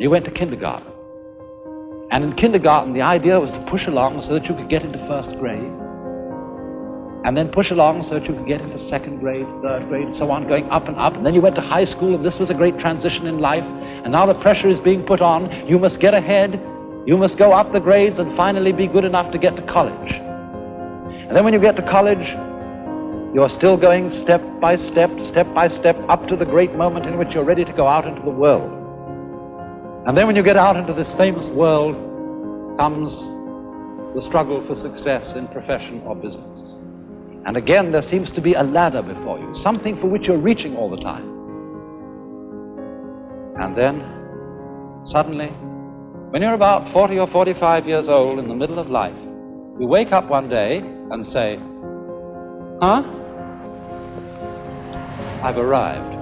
You went to kindergarten. And in kindergarten, the idea was to push along so that you could get into first grade, and then push along so that you could get into second grade, third grade, and so on, going up and up. And then you went to high school, and this was a great transition in life. And now the pressure is being put on. You must get ahead. You must go up the grades and finally be good enough to get to college. And then when you get to college, you're still going step by step up to the great moment in which you're ready to go out into the world. And then when you get out into this famous world comes the struggle for success in profession or business. And again, there seems to be a ladder before you, something for which you're reaching all the time. And then, suddenly, when you're about 40 or 45 years old in the middle of life, you wake up one day and say, huh? I've arrived.